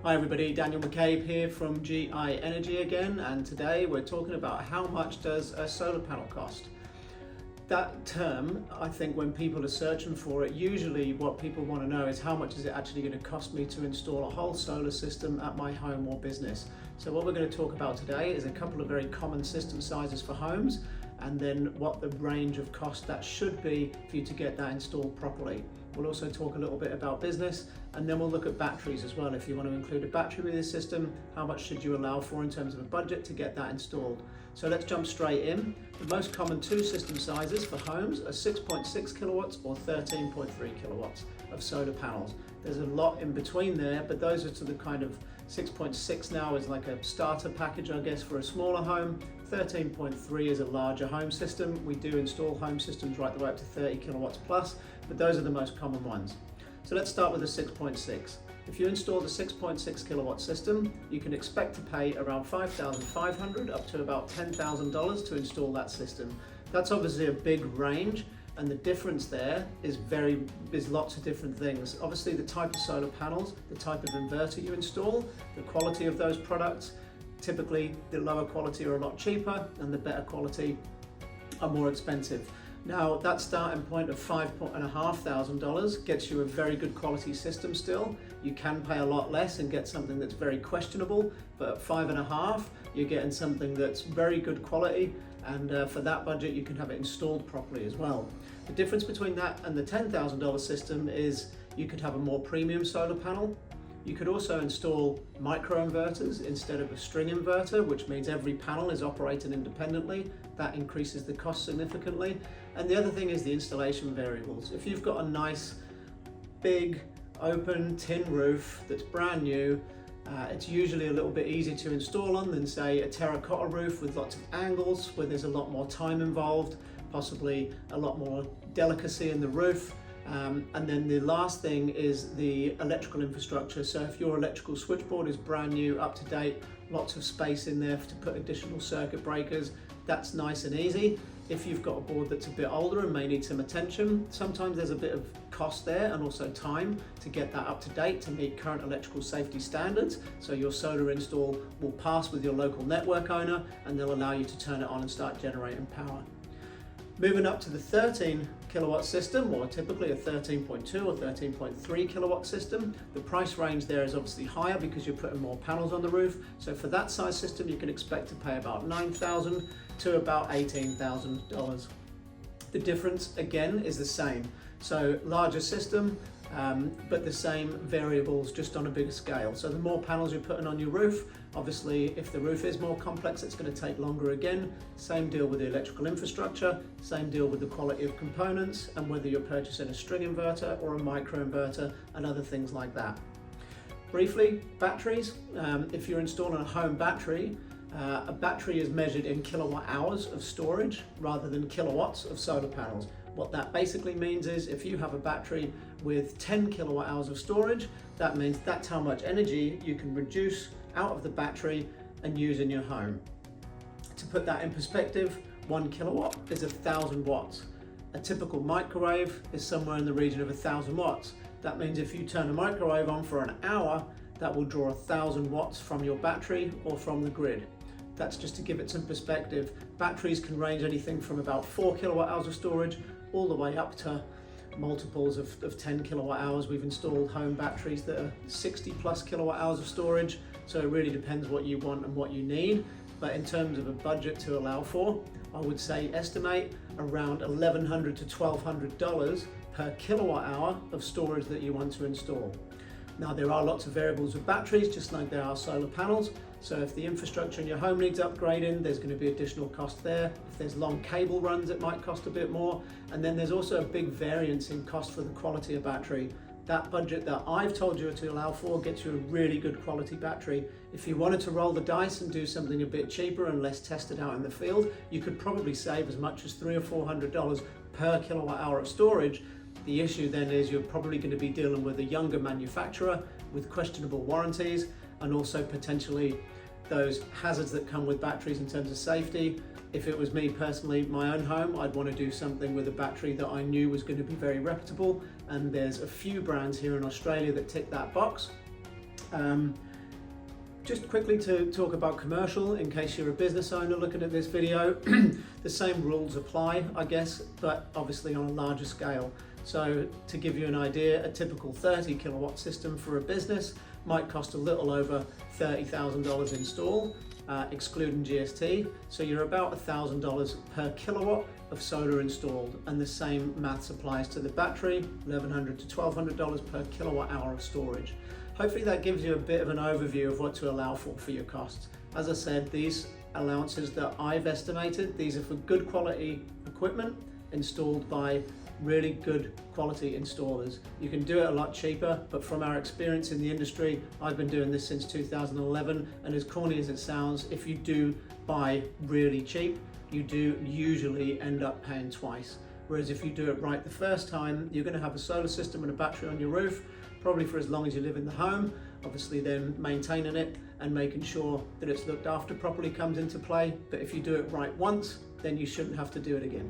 Hi everybody, Daniel McCabe here from GI Energy again, and today we're talking about how much does a solar panel cost. That term, I think when people are searching for it, usually what people want to know is how much is it actually going to cost me to install a whole solar system at my home or business. So what we're going to talk about today is a couple of very common system sizes for homes, and then what the range of cost that should be for you to get that installed properly. We'll also talk a little bit about business, and then we'll look at batteries as well. If you want to include a battery with your system, how much should you allow for in terms of a budget to get that installed? So let's jump straight in. The most common two system sizes for homes are 6.6 kilowatts or 13.3 kilowatts of solar panels. There's a lot in between there, but those are to the kind of 6.6 now is like a starter package, I guess, for a smaller home. 13.3 is a larger home system. We do install home systems right the way up to 30 kilowatts plus, but those are the most common ones. So let's start with the 6.6. If you install the 6.6 kilowatt system, you can expect to pay around $5,500 up to about $10,000 to install that system. That's obviously a big range, and the difference there is lots of different things. Obviously the type of solar panels, the type of inverter you install, the quality of those products. Typically the lower quality are a lot cheaper and the better quality are more expensive. Now that starting point of $5,500 gets you a very good quality system still. You can pay a lot less and get something that's very questionable, but at $5,500 you're getting something that's very good quality, and for that budget you can have it installed properly as well. The difference between that and the $10,000 system is you could have a more premium solar panel. You could also install microinverters instead of a string inverter, which means every panel is operating independently. That increases the cost significantly. And the other thing is the installation variables. If you've got a nice, big, open tin roof that's brand new, it's usually a little bit easier to install on than, say, a terracotta roof with lots of angles where there's a lot more time involved, possibly a lot more delicacy in the roof. And then the last thing is the electrical infrastructure. So if your electrical switchboard is brand new, up to date, lots of space in there to put additional circuit breakers, that's nice and easy. If you've got a board that's a bit older and may need some attention, sometimes there's a bit of cost there and also time to get that up to date to meet current electrical safety standards. So your solar install will pass with your local network owner and they'll allow you to turn it on and start generating power. Moving up to the 13 kilowatt system, or typically a 13.2 or 13.3 kilowatt system, the price range there is obviously higher because you're putting more panels on the roof. So for that size system, you can expect to pay about $9,000 to about $18,000. The difference again is the same. So larger system, but the same variables, just on a bigger scale. So the more panels you're putting on your roof, obviously if the roof is more complex, it's going to take longer again. Same deal with the electrical infrastructure, same deal with the quality of components, and whether you're purchasing a string inverter or a micro inverter and other things like that. Briefly, batteries. If you're installing a home battery, a battery is measured in kilowatt hours of storage rather than kilowatts of solar panels. What that basically means is if you have a battery with 10 kilowatt hours of storage, that means that's how much energy you can reduce out of the battery and use in your home. To put that in perspective, 1 kilowatt is 1,000 watts. A typical microwave is somewhere in the region of 1,000 watts. That means if you turn a microwave on for an hour, that will draw 1,000 watts from your battery or from the grid. That's just to give it some perspective. Batteries can range anything from about 4 kilowatt hours of storage all the way up to multiples of 10 kilowatt hours. We've installed home batteries that are 60 plus kilowatt hours of storage. So it really depends what you want and what you need. But in terms of a budget to allow for, I would say estimate around $1,100 to $1,200 per kilowatt hour of storage that you want to install. Now there are lots of variables with batteries, just like there are solar panels. So if the infrastructure in your home needs upgrading, there's going to be additional cost there. If there's long cable runs, it might cost a bit more. And then there's also a big variance in cost for the quality of battery. That budget that I've told you to allow for gets you a really good quality battery. If you wanted to roll the dice and do something a bit cheaper and less tested out in the field, you could probably save as much as $300 or $400 per kilowatt hour of storage. The issue then is you're probably going to be dealing with a younger manufacturer with questionable warranties, and also potentially those hazards that come with batteries in terms of safety. If it was me personally, my own home, I'd want to do something with a battery that I knew was going to be very reputable, and there's a few brands here in Australia that tick that box. Just quickly to talk about commercial, in case you're a business owner looking at this video, the same rules apply, I guess, but obviously on a larger scale. So to give you an idea, a typical 30 kilowatt system for a business might cost a little over $30,000 install, excluding GST. So you're about $1,000 per kilowatt of solar installed, and the same maths applies to the battery, $1,100 to $1,200 per kilowatt hour of storage. Hopefully that gives you a bit of an overview of what to allow for your costs. As I said, these allowances that I've estimated, these are for good quality equipment installed by really good quality installers. You can do it a lot cheaper, but from our experience in the industry, I've been doing this since 2011, and as corny as it sounds, if you do buy really cheap, you do usually end up paying twice. Whereas if you do it right the first time, you're going to have a solar system and a battery on your roof, probably for as long as you live in the home. Obviously then maintaining it and making sure that it's looked after properly comes into play. But if you do it right once, then you shouldn't have to do it again.